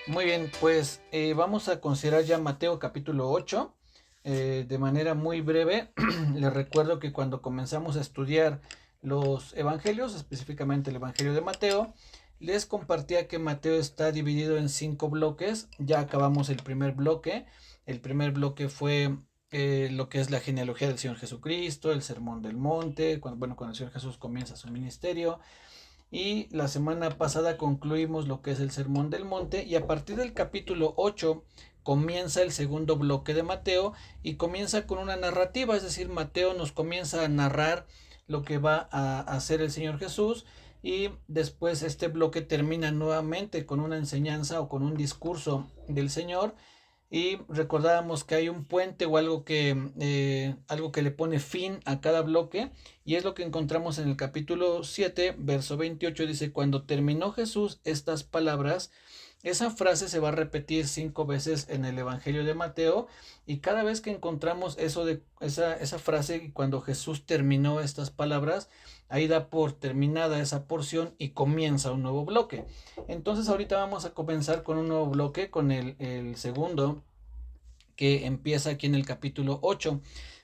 Muy bien, pues vamos a considerar ya Mateo capítulo 8. De manera muy breve, les recuerdo que cuando comenzamos a estudiar los evangelios, específicamente el evangelio de Mateo, les compartía que Mateo está dividido en 5 bloques. Ya acabamos el primer bloque. El primer bloque fue lo que es la genealogía del Señor Jesucristo, el sermón del monte, cuando el Señor Jesús comienza su ministerio. Y la semana pasada concluimos lo que es el Sermón del Monte, y a partir del capítulo 8 comienza el segundo bloque de Mateo y comienza con una narrativa, es decir, Mateo nos comienza a narrar lo que va a hacer el Señor Jesús, y después este bloque termina nuevamente con una enseñanza o con un discurso del Señor. Y recordábamos que hay un puente o algo que le pone fin a cada bloque, y es lo que encontramos en el capítulo 7 verso 28. Dice: cuando terminó Jesús estas palabras. Esa frase se va a repetir 5 veces en el Evangelio de Mateo, y cada vez que encontramos esa frase, cuando Jesús terminó estas palabras, ahí da por terminada esa porción y comienza un nuevo bloque. Entonces ahorita vamos a comenzar con un nuevo bloque, con el segundo, que empieza aquí en el capítulo 8.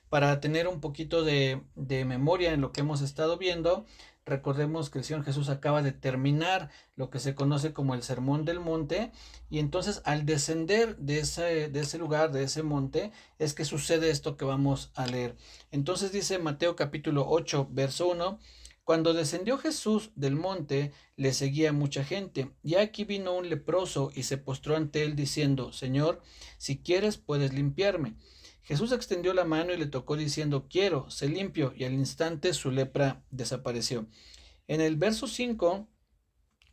Para tener un poquito de memoria en lo que hemos estado viendo, recordemos que el Señor Jesús acaba de terminar lo que se conoce como el Sermón del Monte, y entonces al descender de ese lugar, de ese monte, es que sucede esto que vamos a leer. Entonces dice Mateo capítulo 8, verso 1: cuando descendió Jesús del monte, le seguía mucha gente, y aquí vino un leproso y se postró ante él diciendo: Señor, si quieres puedes limpiarme. Jesús extendió la mano y le tocó diciendo: quiero, sé limpio, y al instante su lepra desapareció. En el verso 5,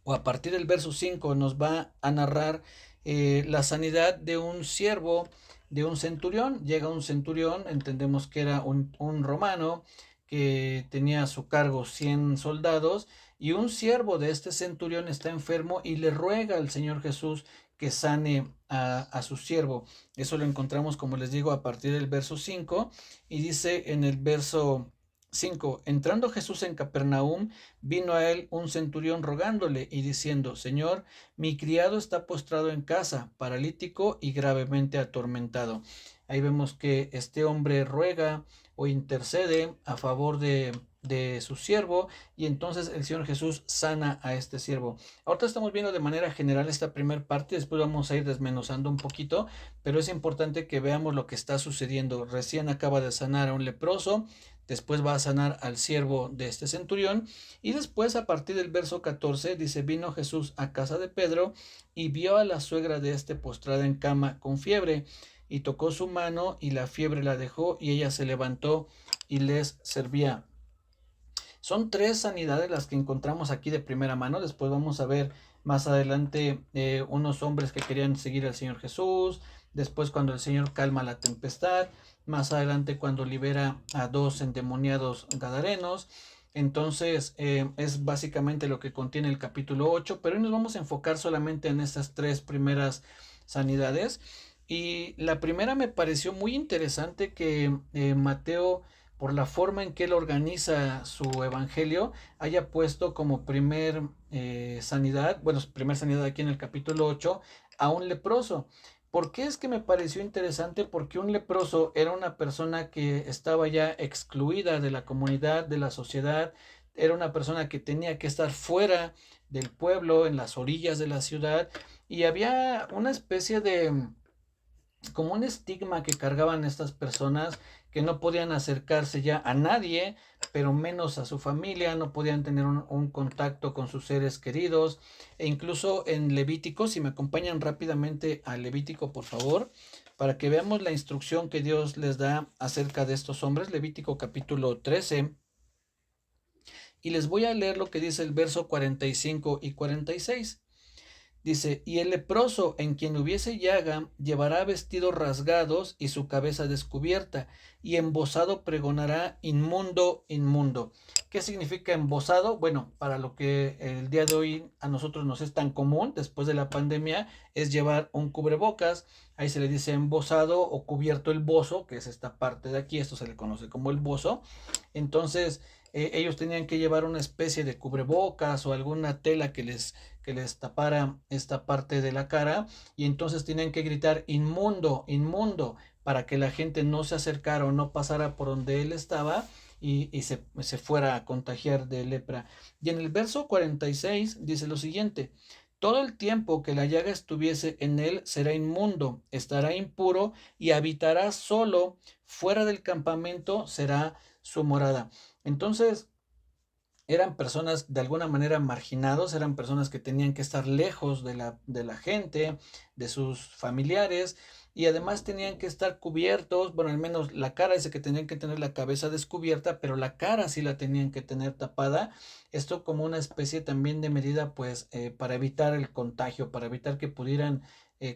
o a partir del verso 5, nos va a narrar la sanidad de un siervo de un centurión. Llega un centurión, entendemos que era un romano, que tenía a su cargo 100 soldados, y un siervo de este centurión está enfermo y le ruega al Señor Jesús que sane a su siervo. Eso lo encontramos, como les digo, a partir del verso 5, y dice en el verso 5: entrando Jesús en Capernaum, vino a él un centurión rogándole y diciendo: Señor, mi criado está postrado en casa, paralítico y gravemente atormentado. Ahí vemos que este hombre ruega o intercede a favor de su siervo, y entonces el Señor Jesús sana a este siervo. Ahorita estamos viendo de manera general esta primera parte, después vamos a ir desmenuzando un poquito, pero es importante que veamos lo que está sucediendo. Recién acaba de sanar a un leproso, después va a sanar al siervo de este centurión, y después, a partir del verso 14, dice: vino Jesús a casa de Pedro y vio a la suegra de este postrada en cama con fiebre, y tocó su mano y la fiebre la dejó, y ella se levantó y les servía. Son 3 sanidades las que encontramos aquí de primera mano. Después vamos a ver más adelante unos hombres que querían seguir al Señor Jesús. Después, cuando el Señor calma la tempestad. Más adelante, cuando libera a 2 endemoniados gadarenos. Entonces, es básicamente lo que contiene el capítulo 8. Pero hoy nos vamos a enfocar solamente en estas 3 primeras sanidades. Y la primera me pareció muy interesante, que Mateo, por la forma en que él organiza su evangelio, haya puesto como primer sanidad aquí en el capítulo 8, a un leproso. ¿Por qué es que me pareció interesante? Porque un leproso era una persona que estaba ya excluida de la comunidad, de la sociedad. Era una persona que tenía que estar fuera del pueblo, en las orillas de la ciudad, y había una especie de como un estigma que cargaban estas personas, que no podían acercarse ya a nadie, pero menos a su familia. No podían tener un contacto con sus seres queridos. E incluso en Levítico, si me acompañan rápidamente a Levítico, por favor, para que veamos la instrucción que Dios les da acerca de estos hombres. Levítico capítulo 13, y les voy a leer lo que dice el verso 45 y 46. Dice: y el leproso en quien hubiese llaga llevará vestidos rasgados y su cabeza descubierta, y embozado pregonará: inmundo, inmundo. ¿Qué significa embozado? Bueno, para lo que el día de hoy a nosotros nos es tan común después de la pandemia, es llevar un cubrebocas. Ahí se le dice embozado o cubierto el bozo, que es esta parte de aquí. Esto se le conoce como el bozo. Entonces, ellos tenían que llevar una especie de cubrebocas o alguna tela que les tapara esta parte de la cara, y entonces tenían que gritar inmundo, inmundo, para que la gente no se acercara o no pasara por donde él estaba y se fuera a contagiar de lepra. Y en el verso 46 dice lo siguiente: todo el tiempo que la llaga estuviese en él será inmundo, estará impuro y habitará solo, fuera del campamento será su morada. Entonces, eran personas de alguna manera marginados, eran personas que tenían que estar lejos de la gente, de sus familiares, y además tenían que estar cubiertos, bueno, al menos la cara, dice que tenían que tener la cabeza descubierta, pero la cara sí la tenían que tener tapada, esto como una especie también de medida, pues, para evitar el contagio, para evitar que pudieran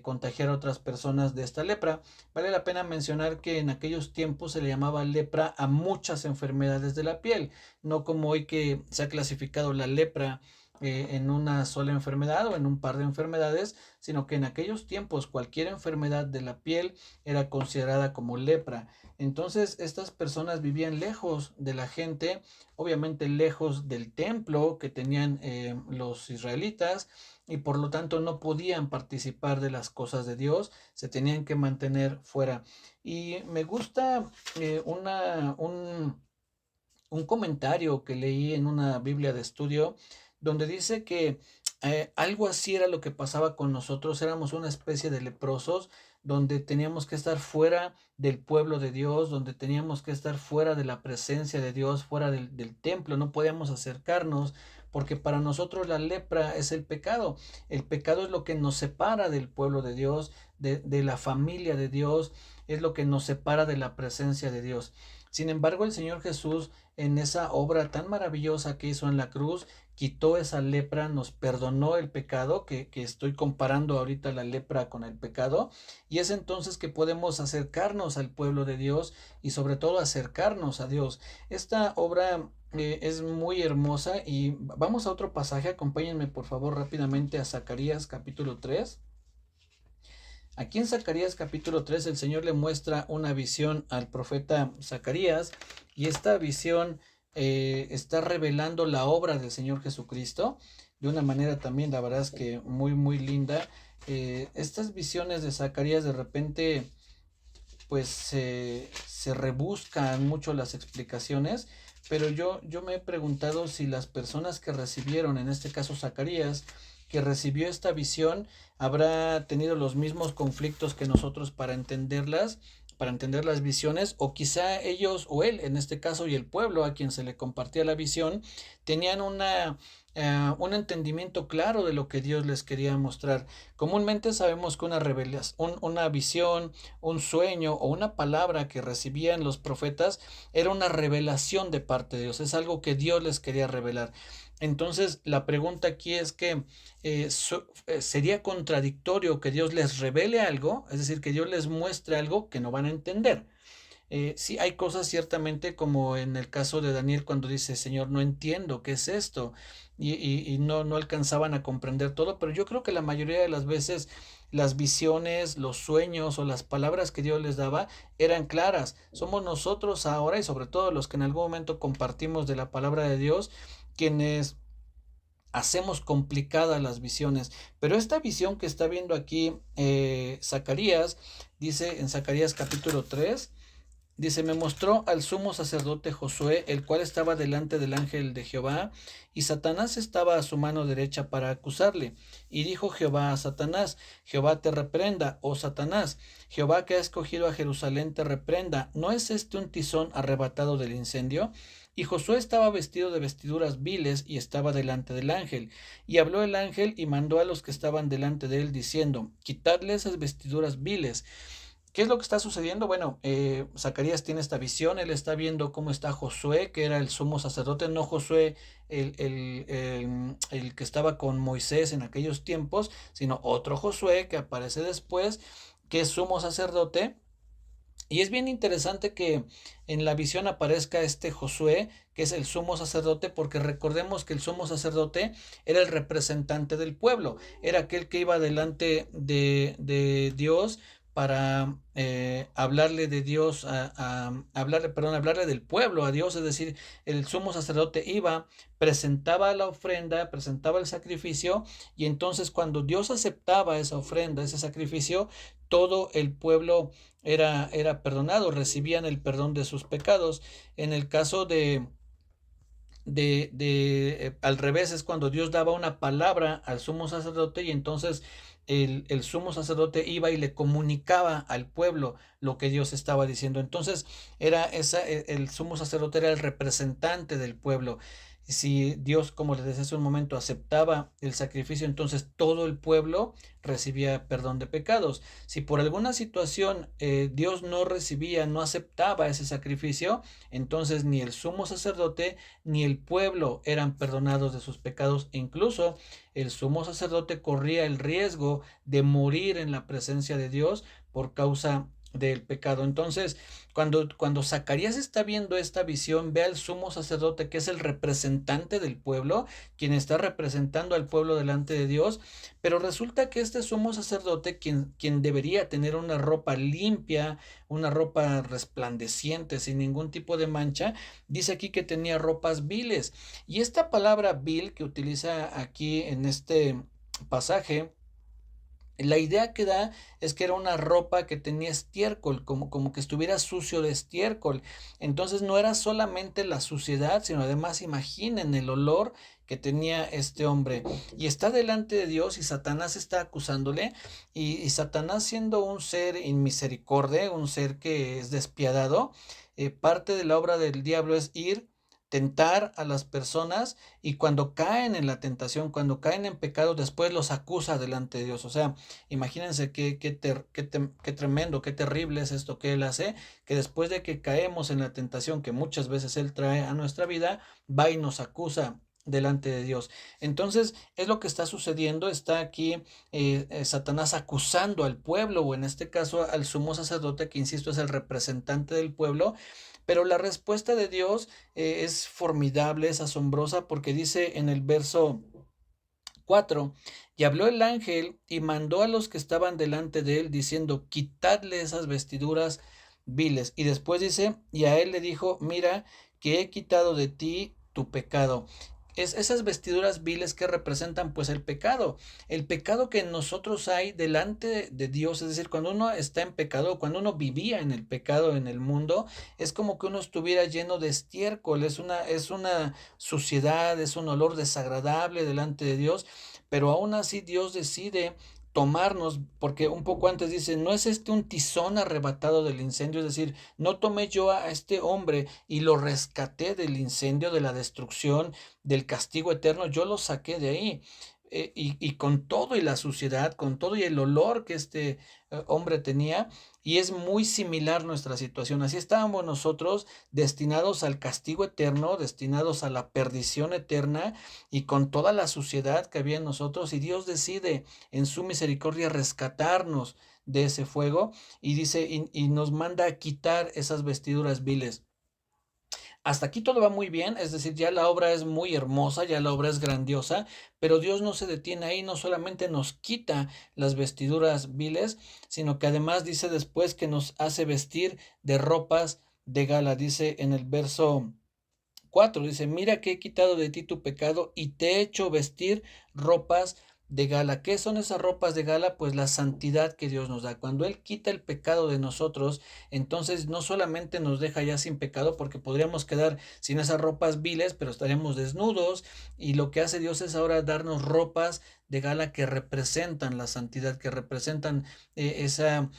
contagiar a otras personas de esta lepra. Vale la pena mencionar que en aquellos tiempos se le llamaba lepra a muchas enfermedades de la piel, no como hoy que se ha clasificado la lepra en una sola enfermedad o en un par de enfermedades, sino que en aquellos tiempos cualquier enfermedad de la piel era considerada como lepra. Entonces estas personas vivían lejos de la gente, obviamente lejos del templo que tenían los israelitas, y por lo tanto no podían participar de las cosas de Dios, se tenían que mantener fuera. Y me gusta un comentario que leí en una Biblia de estudio donde dice que algo así era lo que pasaba con nosotros, éramos una especie de leprosos donde teníamos que estar fuera del pueblo de Dios, donde teníamos que estar fuera de la presencia de Dios, fuera del templo, no podíamos acercarnos, porque para nosotros la lepra es el pecado es lo que nos separa del pueblo de Dios, de la familia de Dios, es lo que nos separa de la presencia de Dios. Sin embargo, el Señor Jesús, en esa obra tan maravillosa que hizo en la cruz, quitó esa lepra, nos perdonó el pecado, que estoy comparando ahorita la lepra con el pecado, y es entonces que podemos acercarnos al pueblo de Dios y sobre todo acercarnos a Dios. Esta obra es muy hermosa y vamos a otro pasaje, acompáñenme por favor rápidamente a Zacarías capítulo 3. Aquí en Zacarías capítulo 3 el Señor le muestra una visión al profeta Zacarías, y esta visión está revelando la obra del Señor Jesucristo de una manera también, la verdad es que muy linda. Estas visiones de Zacarías de repente pues se rebuscan mucho las explicaciones, pero yo me he preguntado si las personas que recibieron, en este caso Zacarías, que recibió esta visión, habrá tenido los mismos conflictos que nosotros para entender las visiones, o quizá ellos o él, en este caso, y el pueblo a quien se le compartía la visión, tenían un entendimiento claro de lo que Dios les quería mostrar. Comúnmente sabemos que una visión, un sueño o una palabra que recibían los profetas era una revelación de parte de Dios, es algo que Dios les quería revelar. Entonces la pregunta aquí es que sería contradictorio que Dios les revele algo, es decir, que Dios les muestre algo que no van a entender. Sí, hay cosas ciertamente como en el caso de Daniel cuando dice, Señor, no entiendo qué es esto, y no alcanzaban a comprender todo, pero yo creo que la mayoría de las veces las visiones, los sueños o las palabras que Dios les daba eran claras. Somos nosotros ahora, y sobre todo los que en algún momento compartimos de la palabra de Dios, quienes hacemos complicadas las visiones. Pero esta visión que está viendo aquí Zacarías, dice en Zacarías capítulo 3. Dice, me mostró al sumo sacerdote Josué, el cual estaba delante del ángel de Jehová, y Satanás estaba a su mano derecha para acusarle. Y dijo Jehová a Satanás, Jehová te reprenda, oh Satanás, Jehová que ha escogido a Jerusalén te reprenda, ¿no es este un tizón arrebatado del incendio? Y Josué estaba vestido de vestiduras viles y estaba delante del ángel. Y habló el ángel y mandó a los que estaban delante de él, diciendo, quitadle esas vestiduras viles. ¿Qué es lo que está sucediendo? Bueno, Zacarías tiene esta visión, él está viendo cómo está Josué, que era el sumo sacerdote, no Josué el que estaba con Moisés en aquellos tiempos, sino otro Josué que aparece después, que es sumo sacerdote. Y es bien interesante que en la visión aparezca este Josué, que es el sumo sacerdote, porque recordemos que el sumo sacerdote era el representante del pueblo, era aquel que iba delante de Dios para hablarle de Dios, hablarle del pueblo a Dios, es decir, el sumo sacerdote iba, presentaba la ofrenda, presentaba el sacrificio, y entonces cuando Dios aceptaba esa ofrenda, ese sacrificio, todo el pueblo era perdonado, recibían el perdón de sus pecados. En el caso al revés, es cuando Dios daba una palabra al sumo sacerdote, y entonces el sumo sacerdote iba y le comunicaba al pueblo lo que Dios estaba diciendo. Entonces el sumo sacerdote era el representante del pueblo. Si Dios, como les decía hace un momento, aceptaba el sacrificio, entonces todo el pueblo recibía perdón de pecados. Si por alguna situación Dios no recibía, no aceptaba ese sacrificio, entonces ni el sumo sacerdote ni el pueblo eran perdonados de sus pecados, e incluso el sumo sacerdote corría el riesgo de morir en la presencia de Dios por causa del pecado. Entonces, cuando Zacarías está viendo esta visión, ve al sumo sacerdote, que es el representante del pueblo, quien está representando al pueblo delante de Dios, pero resulta que este sumo sacerdote, quien debería tener una ropa limpia, una ropa resplandeciente, sin ningún tipo de mancha, dice aquí que tenía ropas viles. Y esta palabra vil que utiliza aquí en este pasaje, la idea que da es que era una ropa que tenía estiércol, como que estuviera sucio de estiércol. Entonces no era solamente la suciedad, sino además imaginen el olor que tenía este hombre. Y está delante de Dios y Satanás está acusándole. Y Satanás, siendo un ser inmisericordia, un ser que es despiadado, parte de la obra del diablo es ir, tentar a las personas, y cuando caen en la tentación, cuando caen en pecado, después los acusa delante de Dios. O sea, imagínense qué tremendo, qué terrible es esto que Él hace, que después de que caemos en la tentación que muchas veces Él trae a nuestra vida, va y nos acusa delante de Dios. Entonces es lo que está sucediendo. Está aquí Satanás acusando al pueblo, o en este caso al sumo sacerdote, que insisto es el representante del pueblo. Pero la respuesta de Dios es formidable, es asombrosa, porque dice en el verso 4: y habló el ángel y mandó a los que estaban delante de él, diciendo: quitadle esas vestiduras viles. Y después dice: y a él le dijo: mira, que he quitado de ti tu pecado. Es esas vestiduras viles que representan pues el pecado que en nosotros hay delante de Dios. Es decir, cuando uno está en pecado, cuando uno vivía en el pecado en el mundo, es como que uno estuviera lleno de estiércol, es una suciedad, es un olor desagradable delante de Dios. Pero aún así Dios decide tomarnos, porque un poco antes dice: no es este un tizón arrebatado del incendio, es decir, no tomé yo a este hombre y lo rescaté del incendio, de la destrucción, del castigo eterno, yo lo saqué de ahí. Y con todo y la suciedad, con todo y el olor que este hombre tenía, y es muy similar nuestra situación. Así estábamos nosotros, destinados al castigo eterno, destinados a la perdición eterna, y con toda la suciedad que había en nosotros, y Dios decide en su misericordia rescatarnos de ese fuego, y dice, y nos manda a quitar esas vestiduras viles. Hasta aquí todo va muy bien, es decir, ya la obra es muy hermosa, ya la obra es grandiosa, pero Dios no se detiene ahí, no solamente nos quita las vestiduras viles, sino que además dice después que nos hace vestir de ropas de gala. Dice en el verso 4, dice: mira que he quitado de ti tu pecado y te he hecho vestir ropas de gala. ¿Qué son esas ropas de gala? Pues la santidad que Dios nos da. Cuando Él quita el pecado de nosotros, entonces no solamente nos deja ya sin pecado, porque podríamos quedar sin esas ropas viles, pero estaríamos desnudos, y lo que hace Dios es ahora darnos ropas de gala que representan la santidad, que representan esa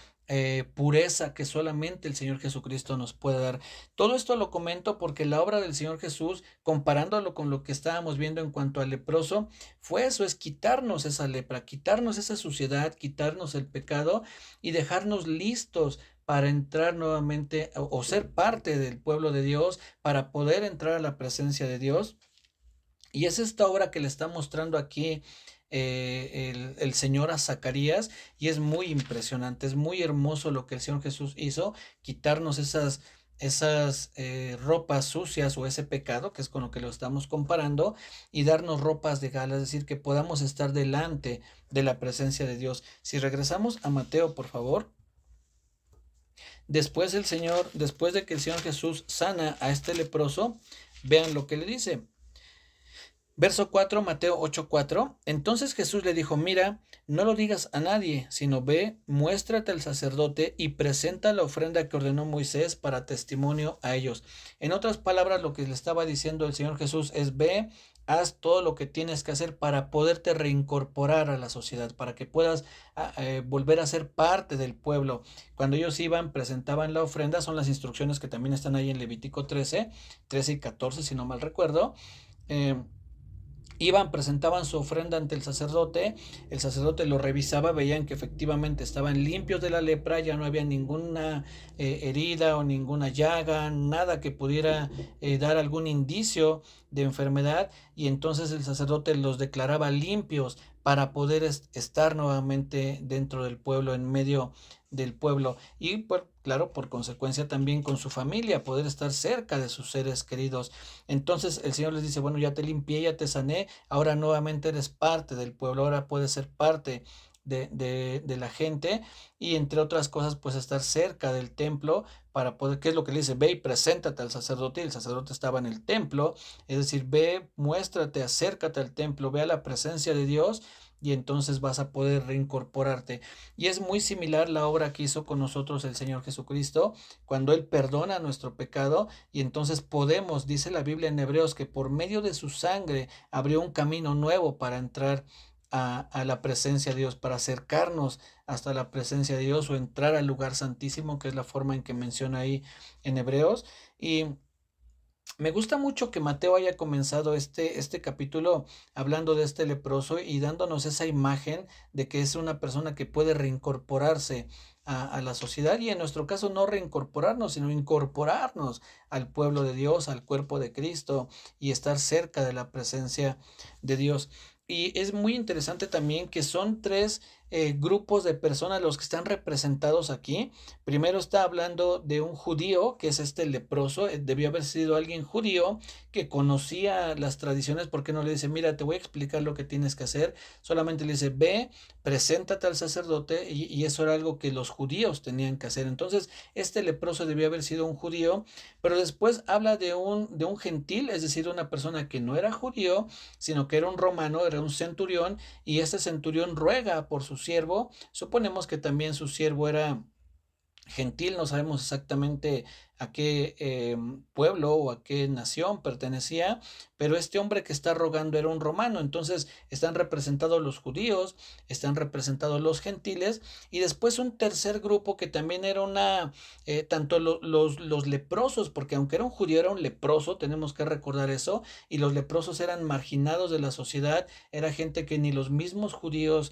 pureza que solamente el Señor Jesucristo nos puede dar. Todo esto lo comento porque la obra del Señor Jesús, comparándolo con lo que estábamos viendo en cuanto al leproso, fue eso: es quitarnos esa lepra, quitarnos esa suciedad, quitarnos el pecado, y dejarnos listos para entrar nuevamente, o ser parte del pueblo de Dios, para poder entrar a la presencia de Dios. Y es esta obra que le está mostrando aquí el Señor a Zacarías, y es muy impresionante, es muy hermoso lo que el Señor Jesús hizo: quitarnos esas ropas sucias, o ese pecado, que es con lo que lo estamos comparando, y darnos ropas de gala, es decir, que podamos estar delante de la presencia de Dios. Si regresamos a Mateo, por favor. Después después de que el Señor Jesús sana a este leproso, vean lo que le dice. Verso 4, Mateo 8:4. Entonces Jesús le dijo, mira, no lo digas a nadie, sino ve, muéstrate al sacerdote y presenta la ofrenda que ordenó Moisés para testimonio a ellos. En otras palabras, lo que le estaba diciendo el Señor Jesús es, ve, haz todo lo que tienes que hacer para poderte reincorporar a la sociedad, para que puedas volver a ser parte del pueblo. Cuando ellos iban, presentaban la ofrenda, son las instrucciones que también están ahí en Levítico 13 y 14, si no mal recuerdo. Iban, presentaban su ofrenda ante el sacerdote lo revisaba, veían que efectivamente estaban limpios de la lepra, ya no había ninguna herida o ninguna llaga, nada que pudiera dar algún indicio de enfermedad, y entonces el sacerdote los declaraba limpios para poder estar nuevamente dentro del pueblo, en medio del pueblo, y claro, por consecuencia también con su familia, poder estar cerca de sus seres queridos. Entonces el Señor les dice, bueno, ya te limpié, ya te sané, ahora nuevamente eres parte del pueblo, ahora puedes ser parte de la gente, y entre otras cosas, pues estar cerca del templo para poder, ¿qué es lo que le dice? Ve y preséntate al sacerdote, y el sacerdote estaba en el templo, es decir, ve, muéstrate, acércate al templo, ve a la presencia de Dios, y entonces vas a poder reincorporarte. Y es muy similar la obra que hizo con nosotros el Señor Jesucristo, cuando Él perdona nuestro pecado, y entonces podemos, dice la Biblia en Hebreos, que por medio de su sangre abrió un camino nuevo para entrar a la presencia de Dios, para acercarnos hasta la presencia de Dios, o entrar al lugar santísimo, que es la forma en que menciona ahí en Hebreos. Y me gusta mucho que Mateo haya comenzado este capítulo hablando de este leproso y dándonos esa imagen de que es una persona que puede reincorporarse a la sociedad, y en nuestro caso no reincorporarnos, sino incorporarnos al pueblo de Dios, al cuerpo de Cristo, y estar cerca de la presencia de Dios. Y es muy interesante también que son tres grupos de personas los que están representados aquí. Primero está hablando de un judío, que es este leproso, debió haber sido alguien judío que conocía las tradiciones, porque no le dice, mira, te voy a explicar lo que tienes que hacer, solamente le dice, ve, preséntate al sacerdote, y eso era algo que los judíos tenían que hacer. Entonces, este leproso debió haber sido un judío, pero después habla de un gentil, es decir, una persona que no era judío, sino que era un romano, era un centurión, y este centurión ruega por su siervo. Suponemos que también su siervo era gentil, no sabemos exactamente a qué pueblo o a qué nación pertenecía, pero este hombre que está rogando era un romano. Entonces están representados los judíos, están representados los gentiles, y después un tercer grupo que también era tanto los leprosos, porque aunque era un judío, era un leproso, tenemos que recordar eso, y los leprosos eran marginados de la sociedad, era gente que ni los mismos judíos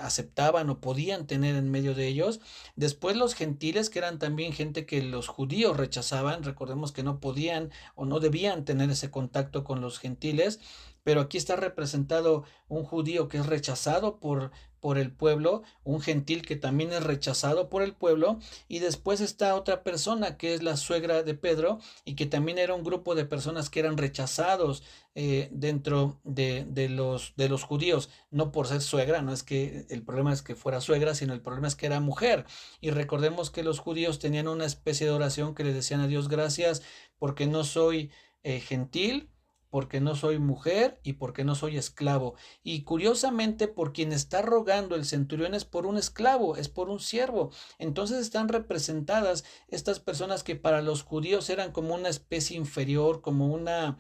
aceptaban o podían tener en medio de ellos. Después los gentiles, que eran también gente que los judíos rechazaban, recordemos que no podían o no debían tener ese contacto con los gentiles, pero aquí está representado un judío que es rechazado por el pueblo, un gentil que también es rechazado por el pueblo, y después está otra persona que es la suegra de Pedro, y que también era un grupo de personas que eran rechazados dentro de los judíos, no por ser suegra, no es que el problema es que fuera suegra, sino el problema es que era mujer. Y recordemos que los judíos tenían una especie de oración que le decían a Dios, gracias porque no soy gentil, porque no soy mujer y porque no soy esclavo. Y curiosamente, por quien está rogando el centurión es por un esclavo, es por un siervo. Entonces están representadas estas personas que para los judíos eran como una especie inferior, como una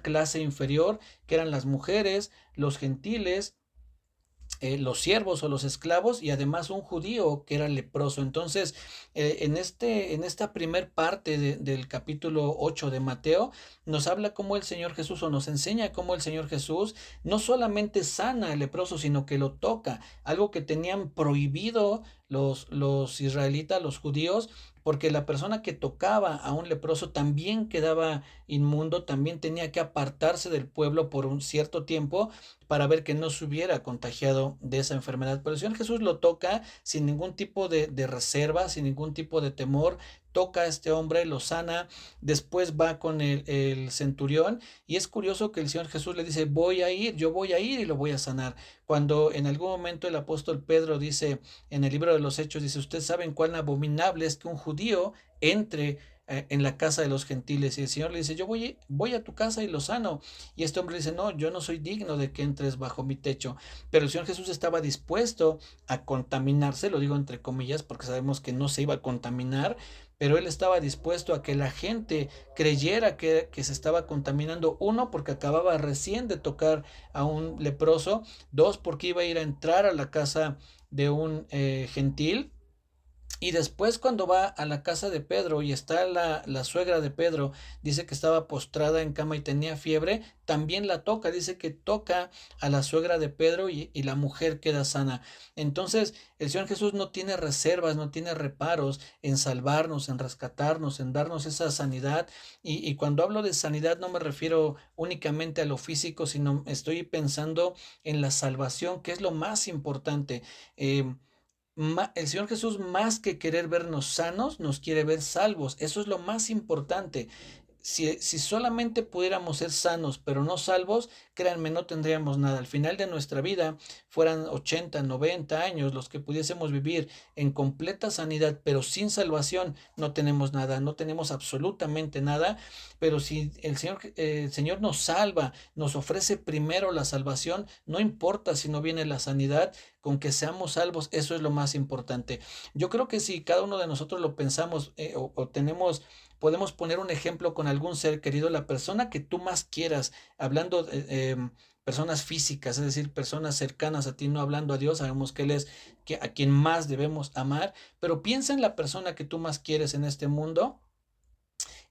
clase inferior, que eran las mujeres, los gentiles, los siervos o los esclavos, y además un judío que era leproso. Entonces, en esta primer parte del capítulo 8 de Mateo, nos habla cómo el Señor Jesús, o nos enseña cómo el Señor Jesús no solamente sana al leproso, sino que lo toca, algo que tenían prohibido los israelitas, los judíos, porque la persona que tocaba a un leproso también quedaba inmundo, también tenía que apartarse del pueblo por un cierto tiempo para ver que no se hubiera contagiado de esa enfermedad. Pero el Señor Jesús lo toca sin ningún tipo de reserva, sin ningún tipo de temor, toca a este hombre, lo sana, después va con el centurión, y es curioso que el Señor Jesús le dice, voy a ir, yo voy a ir y lo voy a sanar. Cuando en algún momento el apóstol Pedro dice en el libro de los Hechos, dice, ustedes saben cuán abominable es que un judío entre en la casa de los gentiles, y el Señor le dice, yo voy a tu casa y lo sano, y este hombre dice, no, yo no soy digno de que entres bajo mi techo, pero el Señor Jesús estaba dispuesto a contaminarse, lo digo entre comillas porque sabemos que no se iba a contaminar, pero él estaba dispuesto a que la gente creyera que se estaba contaminando, uno, porque acababa recién de tocar a un leproso, dos, porque iba a ir a entrar a la casa de un gentil. Y después cuando va a la casa de Pedro y está la suegra de Pedro, dice que estaba postrada en cama y tenía fiebre, también la toca, dice que toca a la suegra de Pedro y la mujer queda sana. Entonces el Señor Jesús no tiene reservas, no tiene reparos en salvarnos, en rescatarnos, en darnos esa sanidad. Y cuando hablo de sanidad no me refiero únicamente a lo físico, sino estoy pensando en la salvación, que es lo más importante. Eh, el Señor Jesús, más que querer vernos sanos, nos quiere ver salvos. Eso es lo más importante. Si solamente pudiéramos ser sanos, pero no salvos, créanme, no tendríamos nada. Al final de nuestra vida, fueran 80, 90 años los que pudiésemos vivir en completa sanidad, pero sin salvación, no tenemos nada, no tenemos absolutamente nada. Pero si el Señor nos salva, nos ofrece primero la salvación, no importa si no viene la sanidad, con que seamos salvos, eso es lo más importante. Yo creo que si cada uno de nosotros lo pensamos o tenemos, podemos poner un ejemplo con algún ser querido, la persona que tú más quieras, hablando de personas físicas, es decir, personas cercanas a ti, no hablando a Dios, sabemos que Él es a quien más debemos amar, pero piensa en la persona que tú más quieres en este mundo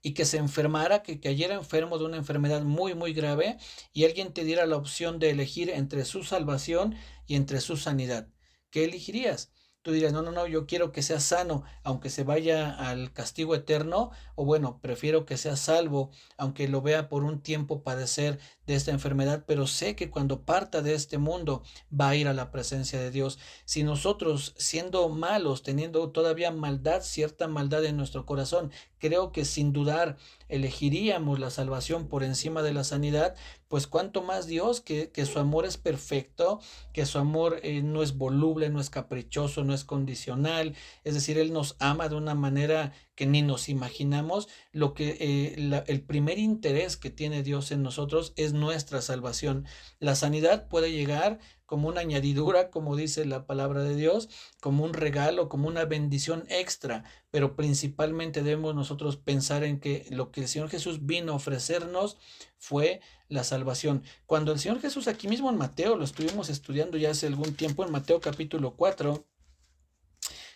y que se enfermara, que cayera enfermo de una enfermedad muy, muy grave, y alguien te diera la opción de elegir entre su salvación y entre su sanidad. ¿Qué elegirías? Tú dirías, no, no, no, yo quiero que sea sano, aunque se vaya al castigo eterno, o bueno, prefiero que sea salvo, aunque lo vea por un tiempo padecer de esta enfermedad, pero sé que cuando parta de este mundo va a ir a la presencia de Dios. Si nosotros, siendo malos, teniendo todavía maldad, cierta maldad en nuestro corazón, creo que sin dudar elegiríamos la salvación por encima de la sanidad, pues cuánto más Dios, que su amor es perfecto, que su amor no es voluble, no es caprichoso, no es condicional, es decir, Él nos ama de una manera que ni nos imaginamos. Lo que el primer interés que tiene Dios en nosotros es nuestra salvación. La sanidad puede llegar como una añadidura, como dice la palabra de Dios, como un regalo, como una bendición extra, pero principalmente debemos nosotros pensar en que lo que el Señor Jesús vino a ofrecernos fue la salvación. Cuando el Señor Jesús, aquí mismo en Mateo, lo estuvimos estudiando ya hace algún tiempo, en Mateo capítulo 4,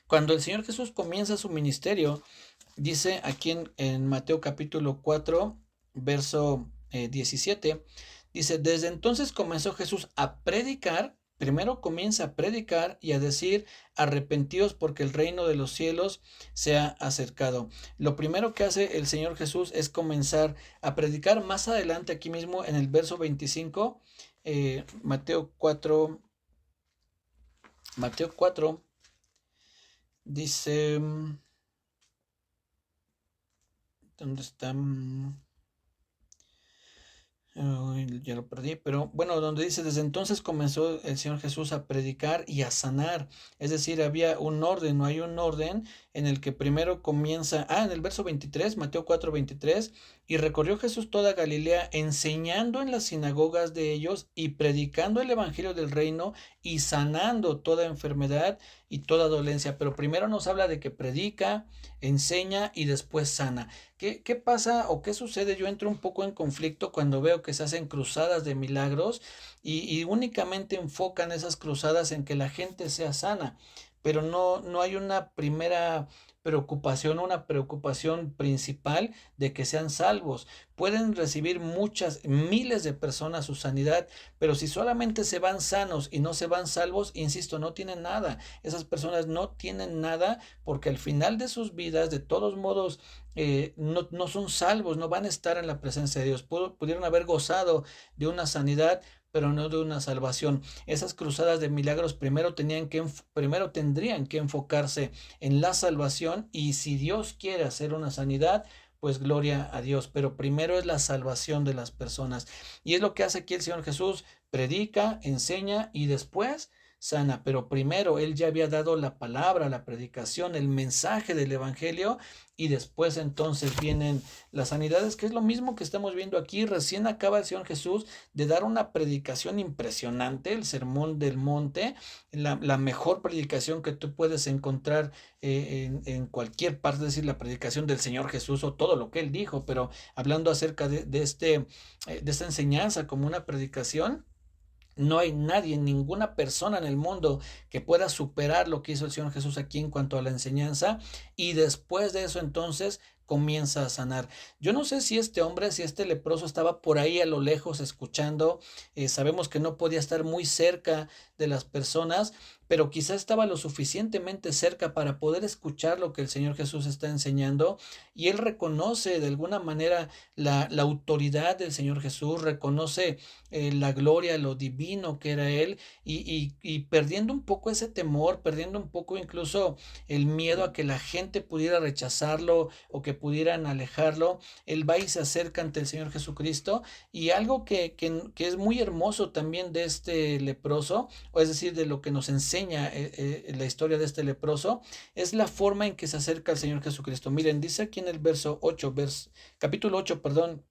cuando el Señor Jesús comienza su ministerio, dice aquí en Mateo capítulo 4, verso 17, dice, desde entonces comenzó Jesús a predicar, primero comienza a predicar y a decir, arrepentíos porque el reino de los cielos se ha acercado. Lo primero que hace el Señor Jesús es comenzar a predicar. Más adelante, aquí mismo en el verso 25, Mateo 4, Mateo 4, dice, ¿dónde está? Ya lo perdí, pero bueno, donde dice, desde entonces comenzó el Señor Jesús a predicar y a sanar, es decir, había un orden, no hay un orden en el que primero comienza, en el verso 23, Mateo 4, 23, y recorrió Jesús toda Galilea, enseñando en las sinagogas de ellos y predicando el evangelio del reino y sanando toda enfermedad y toda dolencia, pero primero nos habla de que predica, enseña y después sana. ¿Qué pasa o qué sucede? Yo entro un poco en conflicto cuando veo que se hacen cruzadas de milagros y únicamente enfocan esas cruzadas en que la gente sea sana, pero no hay una primera preocupación, una preocupación principal de que sean salvos. Pueden recibir muchas, miles de personas su sanidad, pero si solamente se van sanos y no se van salvos, insisto, no tienen nada. Esas personas no tienen nada porque al final de sus vidas, de todos modos, no son salvos, no van a estar en la presencia de Dios. Pudieron haber gozado de una sanidad, pero no de una salvación. Esas cruzadas de milagros primero tendrían que enfocarse en la salvación, y si Dios quiere hacer una sanidad, pues gloria a Dios, pero primero es la salvación de las personas. Y es lo que hace aquí el Señor Jesús: predica, enseña y después sana. Pero primero Él ya había dado la palabra, la predicación, el mensaje del Evangelio, y después entonces vienen las sanidades, que es lo mismo que estamos viendo aquí. Recién acaba el Señor Jesús de dar una predicación impresionante, el Sermón del Monte, la mejor predicación que tú puedes encontrar en cualquier parte, es decir, la predicación del Señor Jesús o todo lo que Él dijo, pero hablando acerca de esta enseñanza como una predicación. No hay nadie, ninguna persona en el mundo que pueda superar lo que hizo el Señor Jesús aquí en cuanto a la enseñanza, y después de eso entonces comienza a sanar. Yo no sé si este leproso estaba por ahí a lo lejos escuchando. Sabemos que no podía estar muy cerca de las personas, pero quizás estaba lo suficientemente cerca para poder escuchar lo que el Señor Jesús está enseñando, y él reconoce de alguna manera la autoridad del Señor Jesús, reconoce la gloria, lo divino que era Él, y perdiendo un poco ese temor, perdiendo un poco incluso el miedo a que la gente pudiera rechazarlo o que pudieran alejarlo. Él va y se acerca ante el Señor Jesucristo, y algo que es muy hermoso también de este leproso, o es decir, de lo que nos enseña la historia de este leproso, es la forma en que se acerca al Señor Jesucristo. Miren, dice aquí en el capítulo 8, perdón,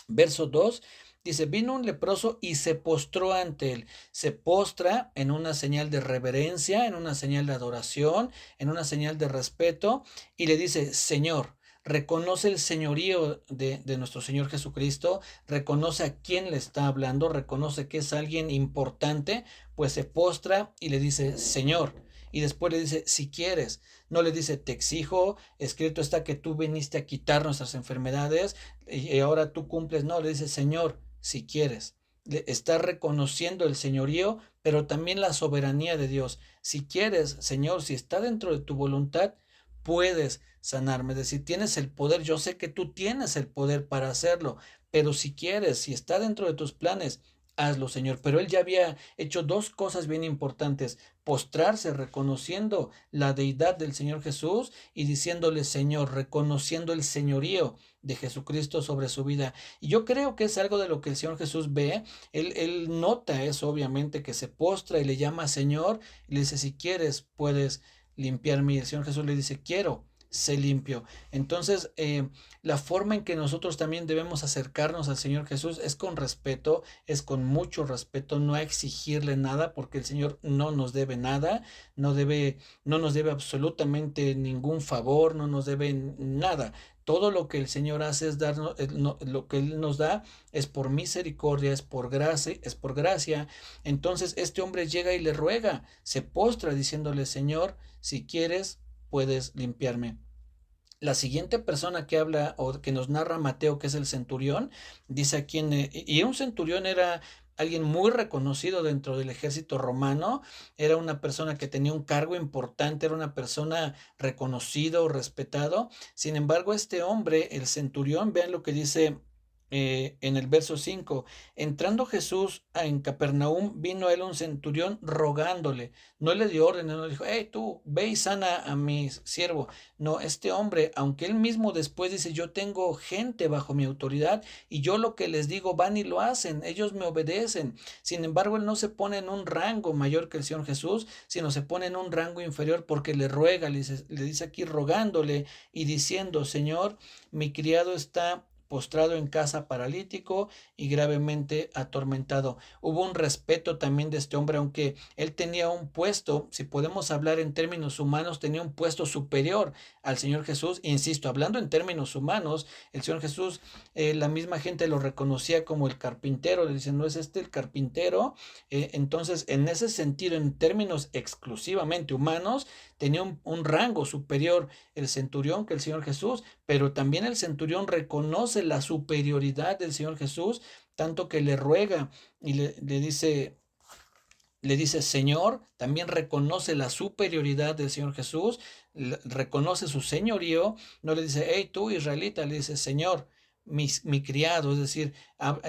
verso 2. Dice: vino un leproso y se postró ante él. Se postra en una señal de reverencia, en una señal de adoración, en una señal de respeto, y le dice: Señor. Reconoce el señorío de nuestro Señor Jesucristo, reconoce a quién le está hablando, reconoce que es alguien importante, pues se postra y le dice: Señor. Y después le dice: si quieres. No le dice: te exijo, escrito está que tú viniste a quitar nuestras enfermedades y ahora tú cumples. No, le dice: Señor, si quieres. Le está reconociendo el señorío, pero también la soberanía de Dios. Si quieres, Señor, si está dentro de tu voluntad, puedes sanarme. Es decir, tienes el poder. Yo sé que tú tienes el poder para hacerlo, pero si quieres, si está dentro de tus planes, hazlo, Señor. Pero él ya había hecho dos cosas bien importantes: postrarse reconociendo la deidad del Señor Jesús y diciéndole Señor, reconociendo el señorío de Jesucristo sobre su vida. Y yo creo que es algo de lo que el Señor Jesús ve. Él nota eso, obviamente, que se postra y le llama Señor, y le dice: si quieres, puedes limpiarme. Y el Señor Jesús le dice: quiero, sé limpio. Entonces, la forma en que nosotros también debemos acercarnos al Señor Jesús es con respeto, es con mucho respeto, no a exigirle nada, porque el Señor no nos debe nada, no nos debe absolutamente ningún favor, no nos debe nada. Todo lo que el Señor hace es darnos, lo que Él nos da es por misericordia, es por gracia, es por gracia. Entonces este hombre llega y le ruega, se postra diciéndole: Señor, si quieres, puedes limpiarme. La siguiente persona que habla o que nos narra Mateo, que es el centurión, dice aquí y un centurión era alguien muy reconocido dentro del ejército romano, era una persona que tenía un cargo importante, era una persona reconocido, respetado. Sin embargo, este hombre, el centurión, vean lo que dice en el verso 5: entrando Jesús en Capernaum, vino a él un centurión rogándole. No le dio orden, no le dijo: hey, tú, ve y sana a mi siervo. No, este hombre, aunque él mismo después dice: yo tengo gente bajo mi autoridad y yo lo que les digo van y lo hacen, ellos me obedecen. Sin embargo, él no se pone en un rango mayor que el Señor Jesús, sino se pone en un rango inferior, porque le ruega, le dice aquí rogándole y diciendo: Señor, mi criado está postrado en casa, paralítico y gravemente atormentado. Hubo un respeto también de este hombre, aunque él tenía un puesto, si podemos hablar en términos humanos, tenía un puesto superior al Señor Jesús. Insisto, hablando en términos humanos, el Señor Jesús, la misma gente lo reconocía como el carpintero, le dicen: ¿no es este el carpintero? Entonces, en ese sentido, en términos exclusivamente humanos, tenía un rango superior el centurión que el Señor Jesús, pero también el centurión reconoce la superioridad del Señor Jesús, tanto que le ruega y le dice Señor. También reconoce la superioridad del Señor Jesús, reconoce su señorío. No le dice: hey, tú israelita, le dice: Señor, mi criado, es decir,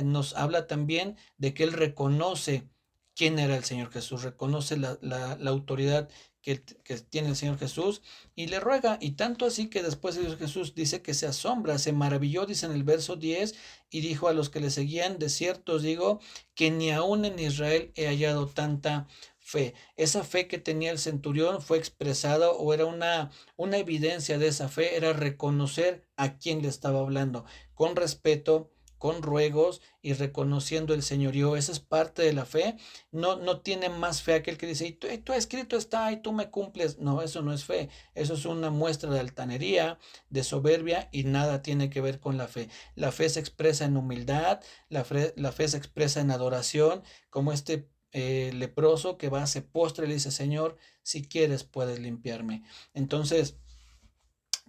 nos habla también de que él reconoce quién era el Señor Jesús, reconoce la autoridad que tiene el Señor Jesús y le ruega, y tanto así que después el Señor Jesús dice que se asombra, se maravilló, dice en el verso 10, y dijo a los que le seguían, de cierto os digo que ni aún en Israel he hallado tanta fe. Esa fe que tenía el centurión fue expresada o era una evidencia de esa fe, era reconocer a quién le estaba hablando, con respeto, con ruegos y reconociendo el señorío. Esa es parte de la fe. No tiene más fe aquel que dice, y tú escrito está, y tú me cumples. No, eso no es fe. Eso es una muestra de altanería, de soberbia, y nada tiene que ver con la fe. La fe se expresa en humildad, la fe se expresa en adoración, como este leproso que va, se postra y le dice, Señor, si quieres puedes limpiarme. Entonces,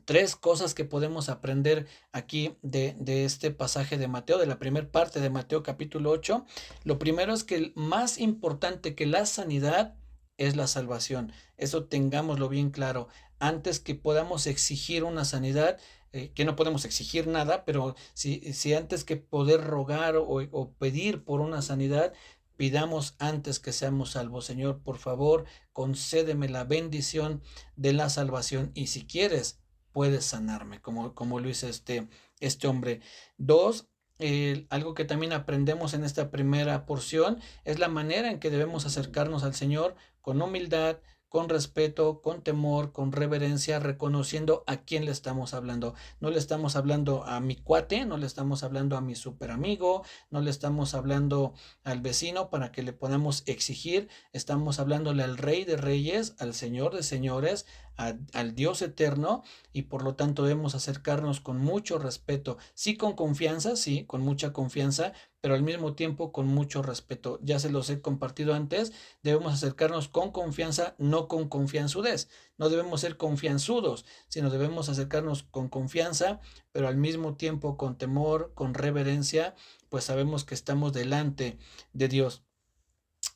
tres cosas que podemos aprender aquí de este pasaje de Mateo, de la primera parte de Mateo capítulo 8. Lo primero es que más importante que la sanidad es la salvación. Eso tengámoslo bien claro. Antes que podamos exigir una sanidad, que no podemos exigir nada, pero si antes que poder rogar o pedir por una sanidad, pidamos antes que seamos salvos. Señor, por favor, concédeme la bendición de la salvación, y si quieres, puedes sanarme, como lo hizo este hombre. Dos, algo que también aprendemos en esta primera porción es la manera en que debemos acercarnos al Señor con humildad, con respeto, con temor, con reverencia, reconociendo a quién le estamos hablando. No le estamos hablando a mi cuate, no le estamos hablando a mi super amigo, no le estamos hablando al vecino para que le podamos exigir. Estamos hablándole al Rey de Reyes, al Señor de Señores, al Dios eterno, y por lo tanto debemos acercarnos con mucho respeto, sí con confianza, sí, con mucha confianza, pero al mismo tiempo con mucho respeto. Ya se los he compartido antes, debemos acercarnos con confianza, no con confianzudez. No debemos ser confianzudos, sino debemos acercarnos con confianza, pero al mismo tiempo con temor, con reverencia, pues sabemos que estamos delante de Dios.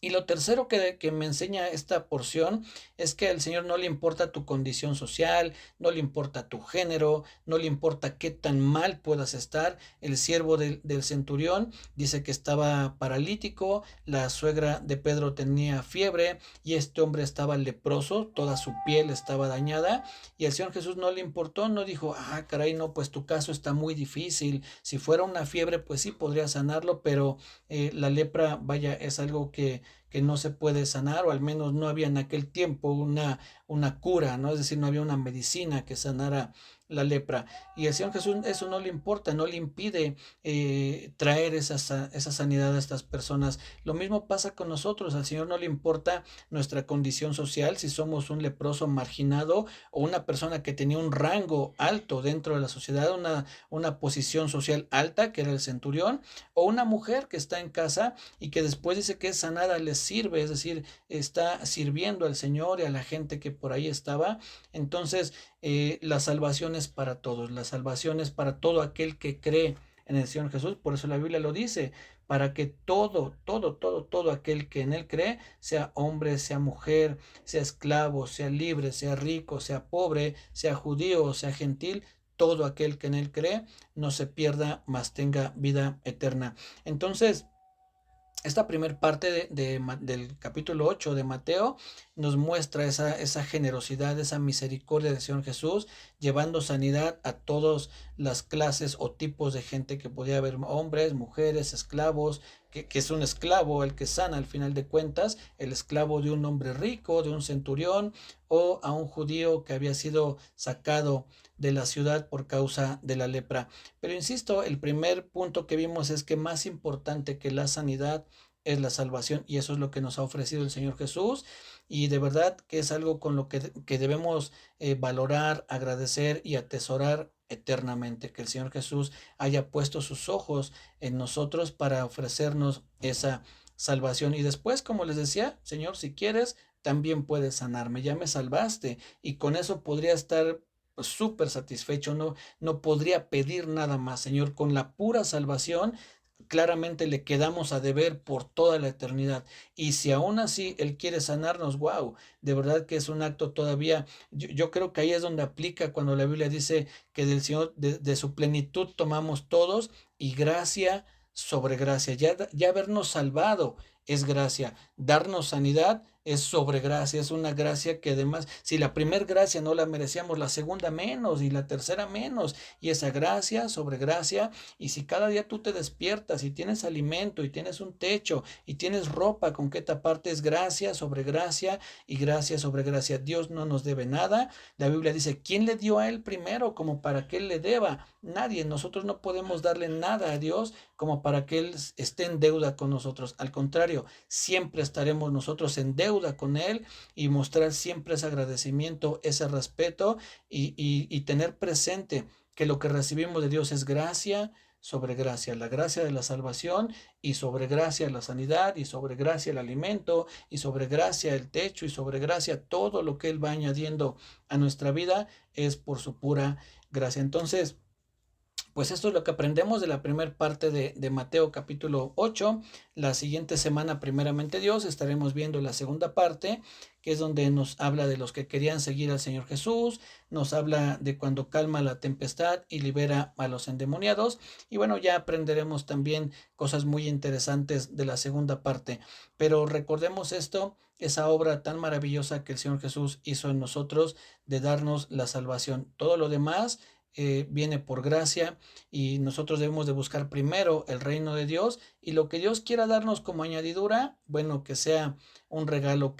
Y lo tercero que me enseña esta porción es que al Señor no le importa tu condición social, no le importa tu género, no le importa qué tan mal puedas estar. El siervo del centurión dice que estaba paralítico, la suegra de Pedro tenía fiebre y este hombre estaba leproso, toda su piel estaba dañada, y al Señor Jesús no le importó, no dijo, caray, no, pues tu caso está muy difícil. Si fuera una fiebre, pues sí podría sanarlo, pero la lepra, vaya, es algo que no se puede sanar, o al menos no había en aquel tiempo una cura, ¿no? Es decir, no había una medicina que sanara la lepra. Y al Señor Jesús eso no le importa, no le impide traer esa sanidad a estas personas. Lo mismo pasa con nosotros, al Señor no le importa nuestra condición social, si somos un leproso marginado o una persona que tenía un rango alto dentro de la sociedad, una posición social alta, que era el centurión, o una mujer que está en casa y que después dice que es sanada, les sirve, es decir, está sirviendo al Señor y a la gente que por ahí estaba. Entonces, la salvación es para todos, la salvación es para todo aquel que cree en el Señor Jesús. Por eso la Biblia lo dice, para que todo aquel que en Él cree, sea hombre, sea mujer, sea esclavo, sea libre, sea rico, sea pobre, sea judío o sea gentil, todo aquel que en Él cree no se pierda, mas tenga vida eterna. Entonces, esta primera parte del capítulo 8 de Mateo nos muestra esa generosidad, esa misericordia del Señor Jesús, llevando sanidad a todas las clases o tipos de gente que podía haber, hombres, mujeres, esclavos, que es un esclavo el que sana al final de cuentas, el esclavo de un hombre rico, de un centurión, o a un judío que había sido sacado de la ciudad por causa de la lepra. Pero insisto, el primer punto que vimos es que más importante que la sanidad es la salvación, y eso es lo que nos ha ofrecido el Señor Jesús, y de verdad que es algo con lo que debemos valorar, agradecer y atesorar eternamente, que el Señor Jesús haya puesto sus ojos en nosotros para ofrecernos esa salvación. Y después, como les decía, Señor, si quieres, también puedes sanarme, ya me salvaste, y con eso podría estar súper satisfecho, no podría pedir nada más, Señor, con la pura salvación. claramente le quedamos a deber por toda la eternidad. Y si aún así Él quiere sanarnos, wow, de verdad que es un acto todavía, yo creo que ahí es donde aplica cuando la Biblia dice que del Señor, de su plenitud tomamos todos y gracia sobre gracia. Ya habernos salvado es gracia, darnos sanidad es sobre gracia, es una gracia que además, si la primer gracia no la merecíamos, la segunda menos y la tercera menos, y esa gracia sobre gracia. Y si cada día tú te despiertas y tienes alimento y tienes un techo y tienes ropa con que taparte, es gracia sobre gracia y gracia sobre gracia. Dios no nos debe nada. La Biblia dice, ¿quién le dio a Él primero como para que Él le deba? Nadie. Nosotros no podemos darle nada a Dios como para que Él esté en deuda con nosotros. Al contrario, siempre estaremos nosotros en deuda con Él y mostrar siempre ese agradecimiento, ese respeto y tener presente que lo que recibimos de Dios es gracia sobre gracia, la gracia de la salvación y sobre gracia la sanidad y sobre gracia el alimento y sobre gracia el techo y sobre gracia todo lo que Él va añadiendo a nuestra vida es por su pura gracia. Entonces, pues esto es lo que aprendemos de la primera parte de Mateo capítulo 8. La siguiente semana, primeramente Dios, estaremos viendo la segunda parte, que es donde nos habla de los que querían seguir al Señor Jesús, nos habla de cuando calma la tempestad y libera a los endemoniados. Y bueno, ya aprenderemos también cosas muy interesantes de la segunda parte. Pero recordemos esto, esa obra tan maravillosa que el Señor Jesús hizo en nosotros de darnos la salvación. Todo lo demás viene por gracia y nosotros debemos de buscar primero el reino de Dios y lo que Dios quiera darnos como añadidura, bueno, que sea un regalo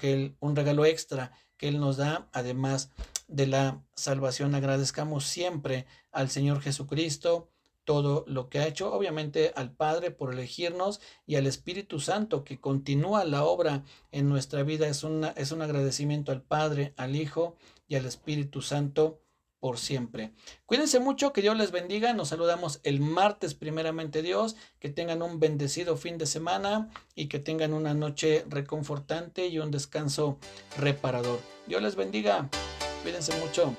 extra que Él nos da, además de la salvación. Agradezcamos siempre al Señor Jesucristo todo lo que ha hecho, obviamente al Padre por elegirnos y al Espíritu Santo que continúa la obra en nuestra vida. Es un agradecimiento al Padre, al Hijo y al Espíritu Santo por siempre. Cuídense mucho, que Dios les bendiga. Nos saludamos el martes, primeramente Dios. Que tengan un bendecido fin de semana y que tengan una noche reconfortante y un descanso reparador. Dios les bendiga. Cuídense mucho.